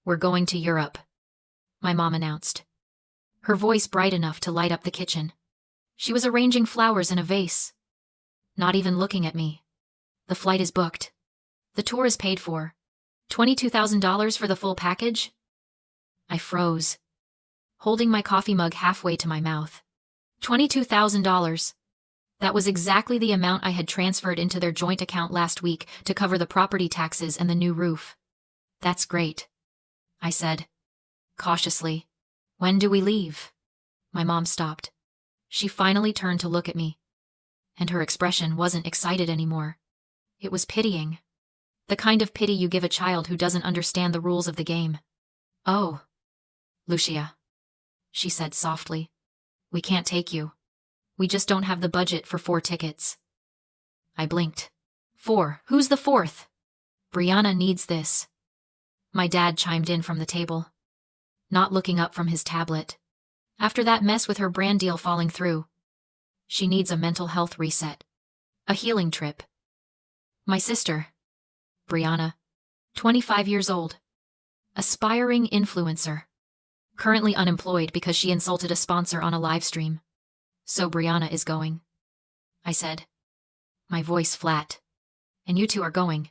We're going to Europe, my mom announced, her voice bright enough to light up the kitchen. She was arranging flowers in a vase. Not even looking at me. The flight is booked. The tour is paid for. $22,000 for the full package? I froze, holding my coffee mug halfway to my mouth. $22,000. That was exactly the amount I had transferred into their joint account last week to cover the property taxes and the new roof. That's great, I said, cautiously. When do we leave? My mom stopped. She finally turned to look at me, and her expression wasn't excited anymore. It was pitying. The kind of pity you give a child who doesn't understand the rules of the game. Oh, Lucia, she said softly. We can't take you. We just don't have the budget for 4 tickets. I blinked. 4? Who's the 4th? Brianna needs this. My dad chimed in from the table, not looking up from his tablet. After that mess with her brand deal falling through, she needs a mental health reset. A healing trip. My sister, Brianna, 25 years old. Aspiring influencer. Currently unemployed because she insulted a sponsor on a live stream. So Brianna is going, I said, my voice flat. And you two are going.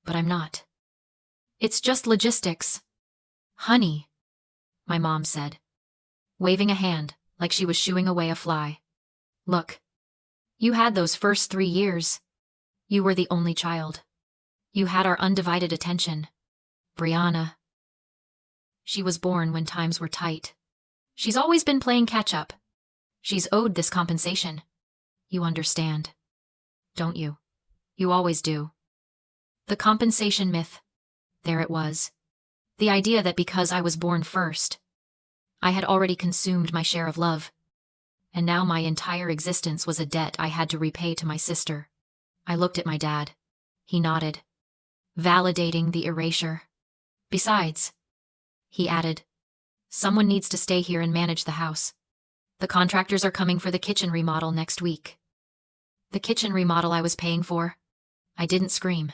But I'm not. It's just logistics. Honey, my mom said, waving a hand like she was shooing away a fly. Look, you had those first 3 years. You were the only child. You had our undivided attention. Brianna. She was born when times were tight. She's always been playing catch-up. She's owed this compensation. You understand, don't you? You always do. The compensation myth. There it was. The idea that because I was born first, I had already consumed my share of love. And now my entire existence was a debt I had to repay to my sister. I looked at my dad. He nodded, validating the erasure. Besides, he added, someone needs to stay here and manage the house. The contractors are coming for the kitchen remodel next week. The kitchen remodel I was paying for? I didn't scream.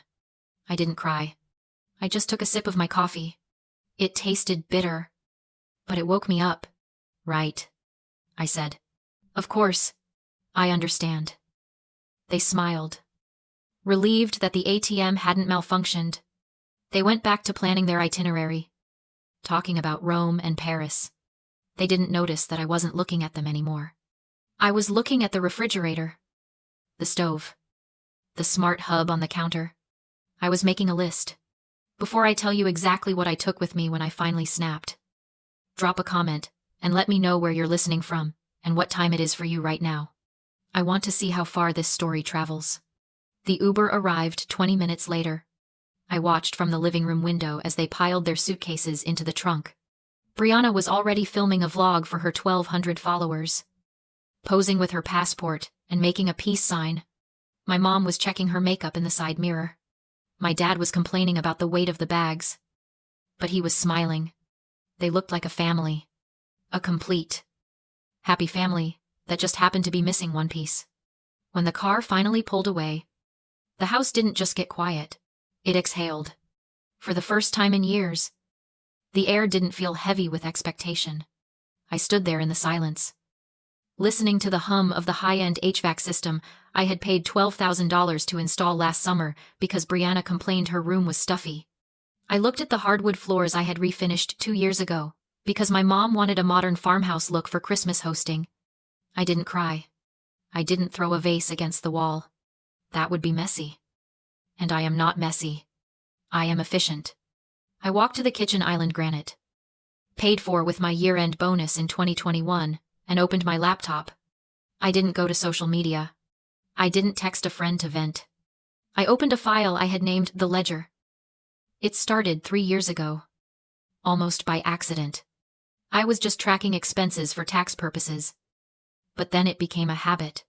I didn't cry. I just took a sip of my coffee. It tasted bitter. But it woke me up. Right, I said. Of course. I understand. They smiled, relieved that the ATM hadn't malfunctioned. They went back to planning their itinerary, talking about Rome and Paris. They didn't notice that I wasn't looking at them anymore. I was looking at the refrigerator, the stove, the smart hub on the counter. I was making a list. Before I tell you exactly what I took with me when I finally snapped, drop a comment and let me know where you're listening from and what time it is for you right now. I want to see how far this story travels. The Uber arrived 20 minutes later. I watched from the living room window as they piled their suitcases into the trunk. Brianna was already filming a vlog for her 1,200 followers, posing with her passport and making a peace sign. My mom was checking her makeup in the side mirror. My dad was complaining about the weight of the bags, but he was smiling. They looked like a family. A complete, happy family that just happened to be missing one piece. When the car finally pulled away, the house didn't just get quiet. It exhaled. For the first time in years, the air didn't feel heavy with expectation. I stood there in the silence, listening to the hum of the high-end HVAC system I had paid $12,000 to install last summer because Brianna complained her room was stuffy. I looked at the hardwood floors I had refinished 2 years ago because my mom wanted a modern farmhouse look for Christmas hosting. I didn't cry. I didn't throw a vase against the wall. That would be messy. And I am not messy. I am efficient. I walked to the kitchen island granite, paid for with my year-end bonus in 2021, and opened my laptop. I didn't go to social media. I didn't text a friend to vent. I opened a file I had named The Ledger. It started 3 years ago, almost by accident. I was just tracking expenses for tax purposes. But then it became a habit.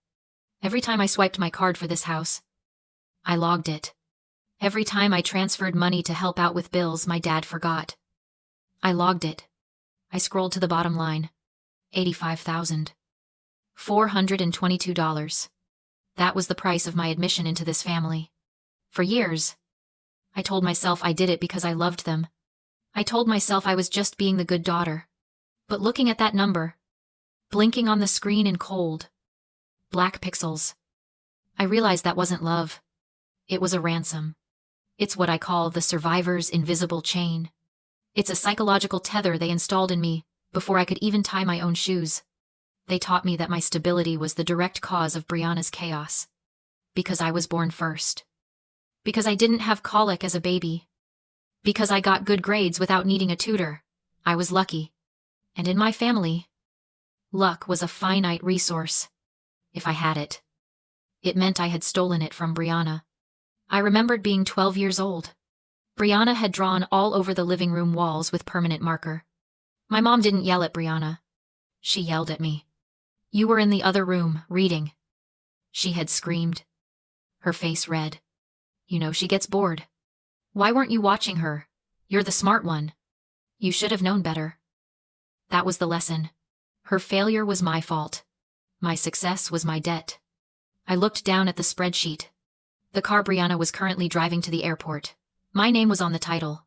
Every time I swiped my card for this house, I logged it. Every time I transferred money to help out with bills my dad forgot, I logged it. I scrolled to the bottom line. $85,422. That was the price of my admission into this family. For years, I told myself I did it because I loved them. I told myself I was just being the good daughter. But looking at that number, blinking on the screen in cold, black pixels, I realized that wasn't love. It was a ransom. It's what I call the survivor's invisible chain. It's a psychological tether they installed in me before I could even tie my own shoes. They taught me that my stability was the direct cause of Brianna's chaos. Because I was born first. Because I didn't have colic as a baby. Because I got good grades without needing a tutor. I was lucky. And in my family, luck was a finite resource. If I had it, it meant I had stolen it from Brianna. I remembered being 12 years old. Brianna had drawn all over the living room walls with permanent marker. My mom didn't yell at Brianna. She yelled at me. "You were in the other room, reading." She had screamed. Her face red. "You know she gets bored. Why weren't you watching her? You're the smart one. You should have known better." That was the lesson. Her failure was my fault. My success was my debt. I looked down at the spreadsheet. The car Brianna was currently driving to the airport. My name was on the title.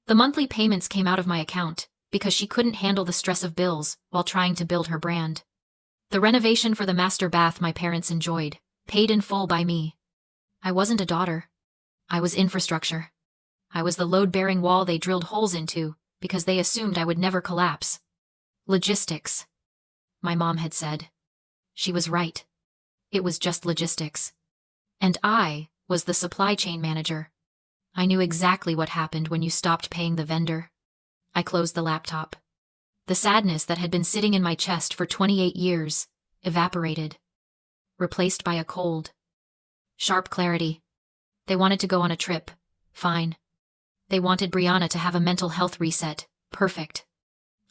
The monthly payments came out of my account because she couldn't handle the stress of bills while trying to build her brand. The renovation for the master bath my parents enjoyed, paid in full by me. I wasn't a daughter. I was infrastructure. I was the load-bearing wall they drilled holes into because they assumed I would never collapse. Logistics. My mom had said. She was right. It was just logistics. And I was the supply chain manager. I knew exactly what happened when you stopped paying the vendor. I closed the laptop. The sadness that had been sitting in my chest for 28 years evaporated, replaced by a cold, sharp clarity. They wanted to go on a trip. Fine. They wanted Brianna to have a mental health reset. Perfect.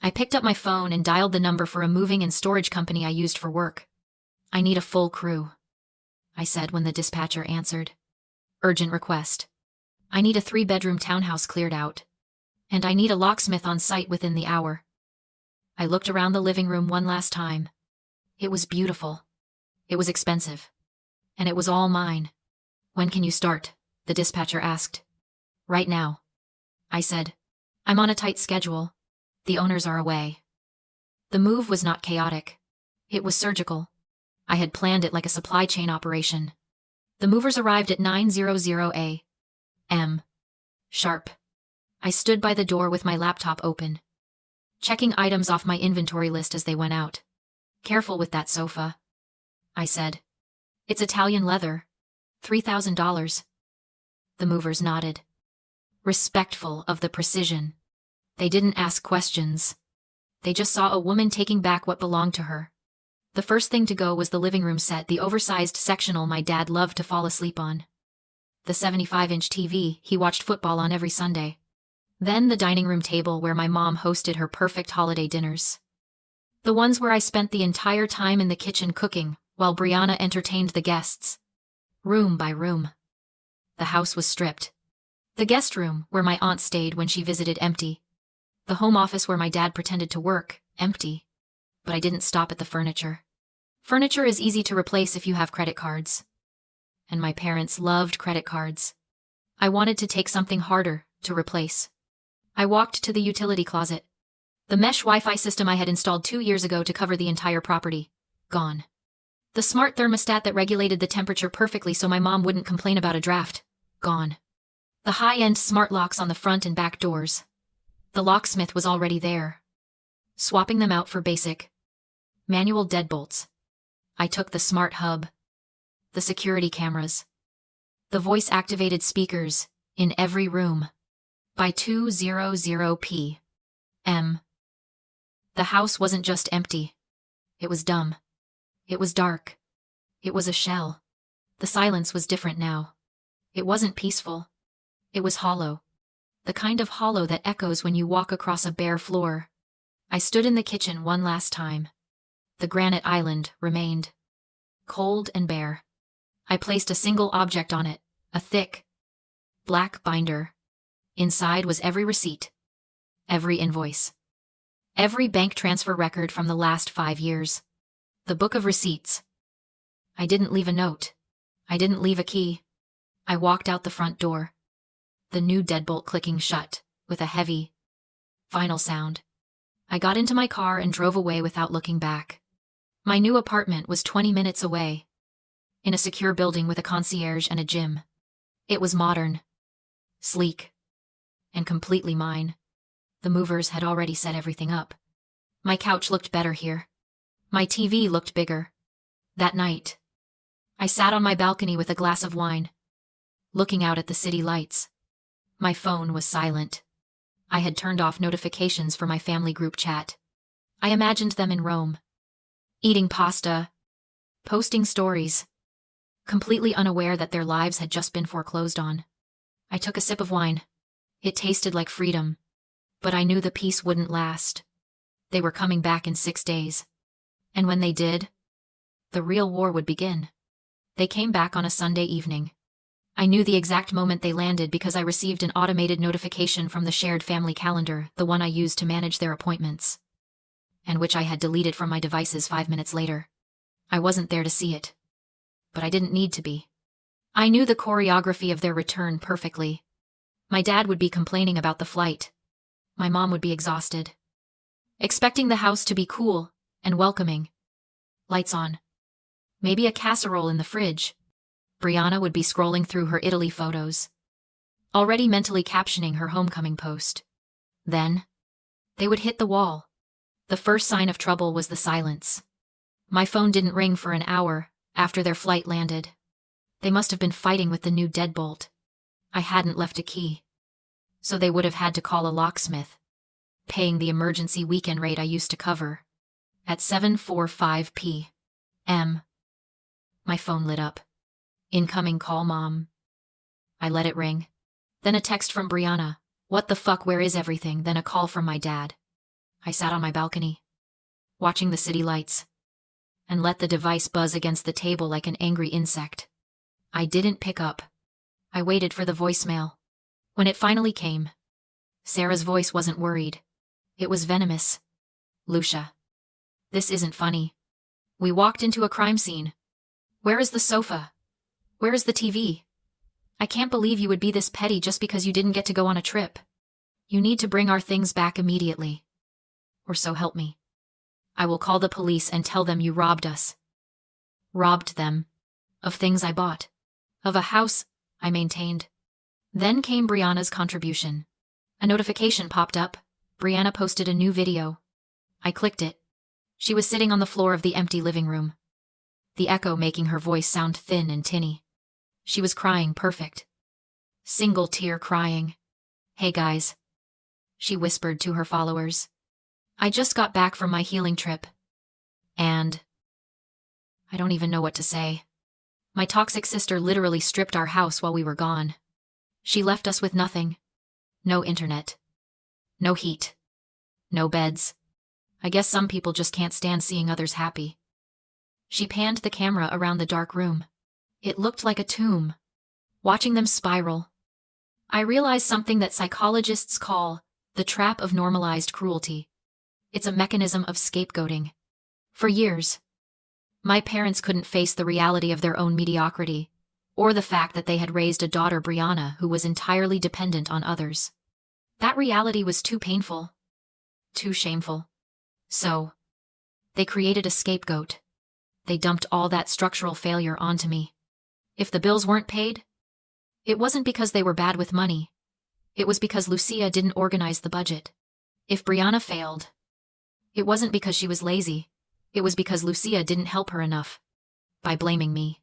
I picked up my phone and dialed the number for a moving and storage company I used for work. "I need a full crew," I said when the dispatcher answered. "Urgent request. I need a 3-bedroom townhouse cleared out. And I need a locksmith on site within the hour." I looked around the living room one last time. It was beautiful. It was expensive. And it was all mine. "When can you start?" the dispatcher asked. "Right now," I said. "I'm on a tight schedule. The owners are away." The move was not chaotic. It was surgical. I had planned it like a supply chain operation. The movers arrived at 9:00 a.m. sharp. I stood by the door with my laptop open, checking items off my inventory list as they went out. "Careful with that sofa," I said. "It's Italian leather. $3,000. The movers nodded. Respectful of the precision. They didn't ask questions. They just saw a woman taking back what belonged to her. The first thing to go was the living room set, the oversized sectional my dad loved to fall asleep on. The 75-inch TV he watched football on every Sunday. Then the dining room table where my mom hosted her perfect holiday dinners. The ones where I spent the entire time in the kitchen cooking while Brianna entertained the guests. Room by room. The house was stripped. The guest room, where my aunt stayed when she visited, empty. The home office where my dad pretended to work, empty. But I didn't stop at the furniture. Furniture is easy to replace if you have credit cards. And my parents loved credit cards. I wanted to take something harder to replace. I walked to the utility closet. The mesh Wi-Fi system I had installed 2 years ago to cover the entire property. Gone. The smart thermostat that regulated the temperature perfectly so my mom wouldn't complain about a draft. Gone. The high-end smart locks on the front and back doors. The locksmith was already there. Swapping them out for basic manual deadbolts. I took the smart hub. The security cameras. The voice-activated speakers in every room. By 2:00 p.m. The house wasn't just empty. It was dumb. It was dark. It was a shell. The silence was different now. It wasn't peaceful. It was hollow. The kind of hollow that echoes when you walk across a bare floor. I stood in the kitchen one last time. The granite island remained. Cold and bare. I placed a single object on it, a thick, black binder. Inside was every receipt. Every invoice. Every bank transfer record from the last 5 years. The book of receipts. I didn't leave a note. I didn't leave a key. I walked out the front door. The new deadbolt clicking shut, with a heavy Final sound. I got into my car and drove away without looking back. My new apartment was 20 minutes away, in a secure building with a concierge and a gym. It was modern, sleek, and completely mine. The movers had already set everything up. My couch looked better here. My TV looked bigger. That night, I sat on my balcony with a glass of wine, looking out at the city lights. My phone was silent. I had turned off notifications for my family group chat. I imagined them in Rome, eating pasta, posting stories, completely unaware that their lives had just been foreclosed on. I took a sip of wine. It tasted like freedom, but I knew the peace wouldn't last. They were coming back in 6 days. And when they did, the real war would begin. They came back on a Sunday evening. I knew the exact moment they landed because I received an automated notification from the shared family calendar, the one I used to manage their appointments, and which I had deleted from my devices 5 minutes later. I wasn't there to see it, but I didn't need to be. I knew the choreography of their return perfectly. My dad would be complaining about the flight. My mom would be exhausted, expecting the house to be cool and welcoming. Lights on. Maybe a casserole in the fridge. Brianna would be scrolling through her Italy photos, already mentally captioning her homecoming post. Then, they would hit the wall. The first sign of trouble was the silence. My phone didn't ring for an hour after their flight landed. They must have been fighting with the new deadbolt. I hadn't left a key, so they would have had to call a locksmith, paying the emergency weekend rate I used to cover. At 7:45 p.m., my phone lit up. Incoming call, Mom. I let it ring. Then a text from Brianna. What the fuck, where is everything? Then a call from my dad. I sat on my balcony, watching the city lights, and let the device buzz against the table like an angry insect. I didn't pick up. I waited for the voicemail. When it finally came, Sarah's voice wasn't worried. It was venomous. Lucia, this isn't funny. We walked into a crime scene. Where is the sofa? Where is the TV? I can't believe you would be this petty just because you didn't get to go on a trip. You need to bring our things back immediately. Or so help me. I will call the police and tell them you robbed us. Robbed them. Of things I bought. Of a house, I maintained. Then came Brianna's contribution. A notification popped up. Brianna posted a new video. I clicked it. She was sitting on the floor of the empty living room, the echo making her voice sound thin and tinny. She was crying perfect. Single tear crying. Hey guys, she whispered to her followers. I just got back from my healing trip. And I don't even know what to say. My toxic sister literally stripped our house while we were gone. She left us with nothing. No internet. No heat. No beds. I guess some people just can't stand seeing others happy. She panned the camera around the dark room. It looked like a tomb. Watching them spiral, I realized something that psychologists call the trap of normalized cruelty. It's a mechanism of scapegoating. For years, my parents couldn't face the reality of their own mediocrity, or the fact that they had raised a daughter, Brianna, who was entirely dependent on others. That reality was too painful, too shameful. So, they created a scapegoat. They dumped all that structural failure onto me. If the bills weren't paid, it wasn't because they were bad with money. It was because Lucia didn't organize the budget. If Brianna failed, it wasn't because she was lazy. It was because Lucia didn't help her enough. By blaming me,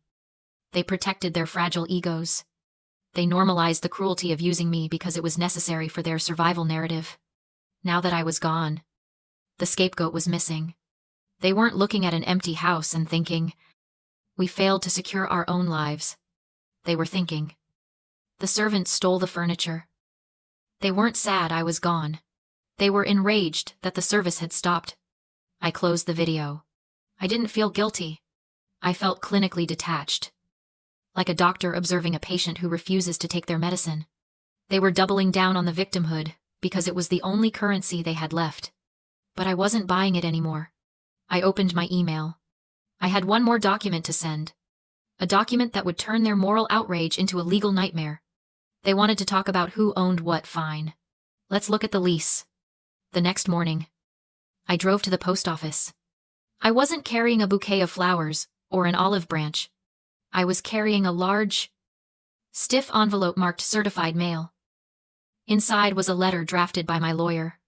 they protected their fragile egos. They normalized the cruelty of using me because it was necessary for their survival narrative. Now that I was gone, the scapegoat was missing. They weren't looking at an empty house and thinking, we failed to secure our own lives. They were thinking, the servants stole the furniture. They weren't sad I was gone. They were enraged that the service had stopped. I closed the video. I didn't feel guilty. I felt clinically detached, like a doctor observing a patient who refuses to take their medicine. They were doubling down on the victimhood because it was the only currency they had left. But I wasn't buying it anymore. I opened my email. I had one more document to send. A document that would turn their moral outrage into a legal nightmare. They wanted to talk about who owned what. Fine. Let's look at the lease. The next morning, I drove to the post office. I wasn't carrying a bouquet of flowers or an olive branch. I was carrying a large, stiff envelope marked certified mail. Inside was a letter drafted by my lawyer.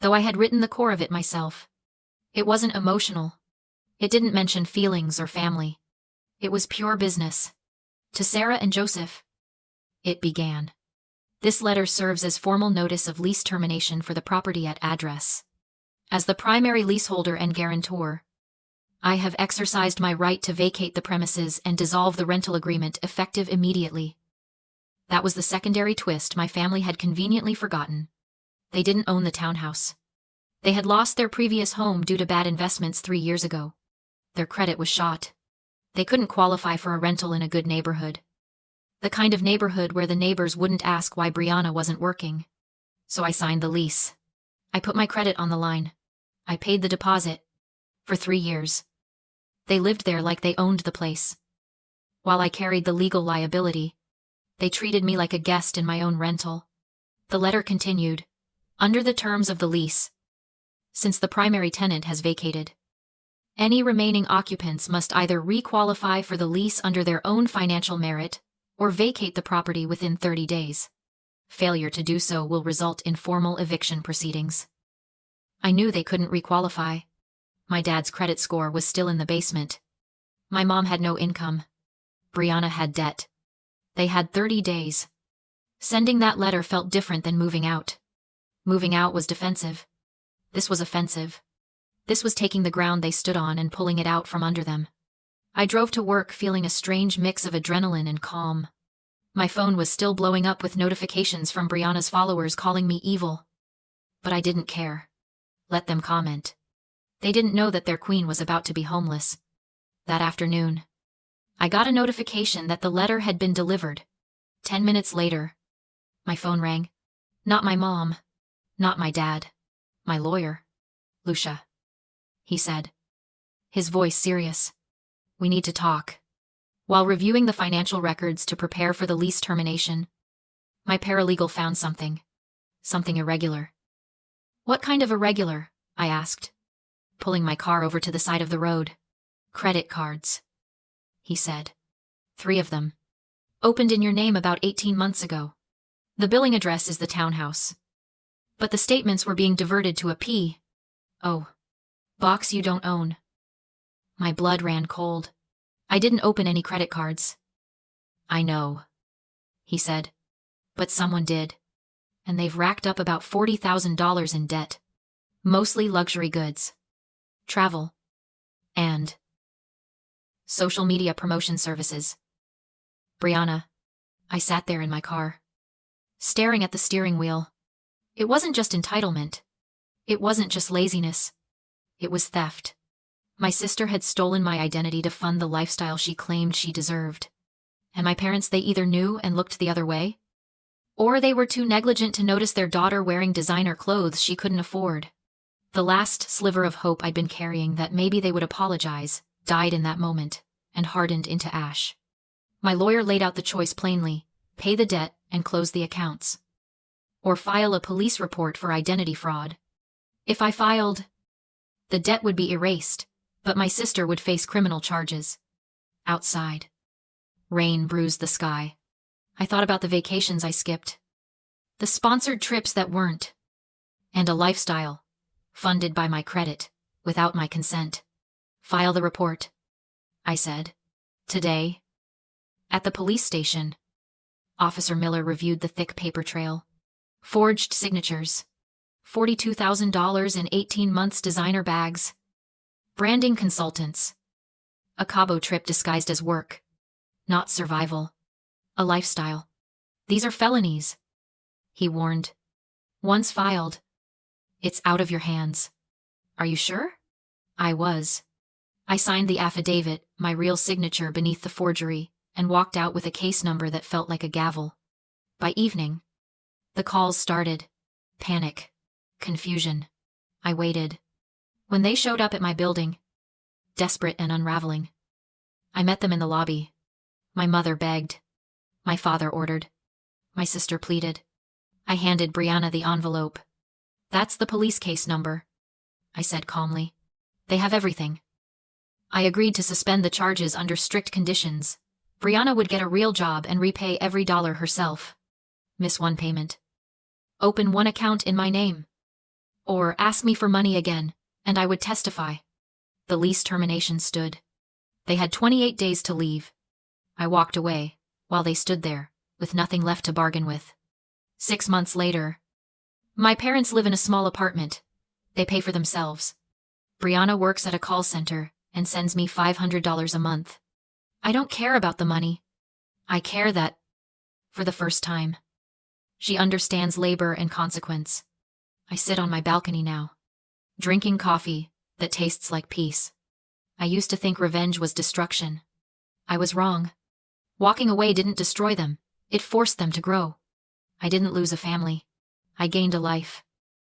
Though I had written the core of it myself. It wasn't emotional. It didn't mention feelings or family. It was pure business. To Sarah and Joseph. It began. This letter serves as formal notice of lease termination for the property at address. As the primary leaseholder and guarantor, I have exercised my right to vacate the premises and dissolve the rental agreement effective immediately. That was the secondary twist my family had conveniently forgotten. They didn't own the townhouse. They had lost their previous home due to bad investments 3 years ago. Their credit was shot. They couldn't qualify for a rental in a good neighborhood. The kind of neighborhood where the neighbors wouldn't ask why Brianna wasn't working. So I signed the lease. I put my credit on the line. I paid the deposit. For 3 years. They lived there like they owned the place. While I carried the legal liability, they treated me like a guest in my own rental. The letter continued. Under the terms of the lease, since the primary tenant has vacated, any remaining occupants must either re-qualify for the lease under their own financial merit or vacate the property within 30 days. Failure to do so will result in formal eviction proceedings. I knew they couldn't re-qualify. My dad's credit score was still in the basement. My mom had no income. Brianna had debt. They had 30 days. Sending that letter felt different than moving out. Moving out was defensive. This was offensive. This was taking the ground they stood on and pulling it out from under them. I drove to work feeling a strange mix of adrenaline and calm. My phone was still blowing up with notifications from Brianna's followers calling me evil. But I didn't care. Let them comment. They didn't know that their queen was about to be homeless. That afternoon, I got a notification that the letter had been delivered. 10 minutes later, my phone rang. Not my mom. Not my dad. My lawyer. Lucia. He said. His voice serious. We need to talk. While reviewing the financial records to prepare for the lease termination, my paralegal found something. Something irregular. What kind of irregular? I asked, pulling my car over to the side of the road. Credit cards. He said. 3 of them. Opened in your name about 18 months ago. The billing address is the townhouse. But the statements were being diverted to a P.O. box you don't own. My blood ran cold. I didn't open any credit cards. I know, he said. But someone did. And they've racked up about $40,000 in debt. Mostly luxury goods. Travel. And social media promotion services. Brianna. I sat there in my car, staring at the steering wheel. It wasn't just entitlement. It wasn't just laziness. It was theft. My sister had stolen my identity to fund the lifestyle she claimed she deserved. And my parents, they either knew and looked the other way, or they were too negligent to notice their daughter wearing designer clothes she couldn't afford. The last sliver of hope I'd been carrying that maybe they would apologize died in that moment and hardened into ash. My lawyer laid out the choice plainly: pay the debt and close the accounts, or file a police report for identity fraud. If I filed, the debt would be erased, but my sister would face criminal charges. Outside, rain bruised the sky. I thought about the vacations I skipped, the sponsored trips that weren't, and a lifestyle funded by my credit without my consent. File the report, I said. Today. At the police station, Officer Miller reviewed the thick paper trail. Forged signatures. $42,000 in 18 months designer bags. Branding consultants. A Cabo trip disguised as work. Not survival. A lifestyle. These are felonies, he warned. Once filed, it's out of your hands. Are you sure? I was. I signed the affidavit, my real signature beneath the forgery, and walked out with a case number that felt like a gavel. By evening, the calls started. Panic. Confusion. I waited. When they showed up at my building, desperate and unraveling, I met them in the lobby. My mother begged. My father ordered. My sister pleaded. I handed Brianna the envelope. That's the police case number, I said calmly. They have everything. I agreed to suspend the charges under strict conditions. Brianna would get a real job and repay every dollar herself. Miss one payment. Open one account in my name. Or ask me for money again, and I would testify. The lease termination stood. They had 28 days to leave. I walked away, while they stood there, with nothing left to bargain with. 6 months later. My parents live in a small apartment. They pay for themselves. Brianna works at a call center and sends me $500 a month. I don't care about the money. I care that, for the first time, she understands labor and consequence. I sit on my balcony now, drinking coffee that tastes like peace. I used to think revenge was destruction. I was wrong. Walking away didn't destroy them, it forced them to grow. I didn't lose a family. I gained a life.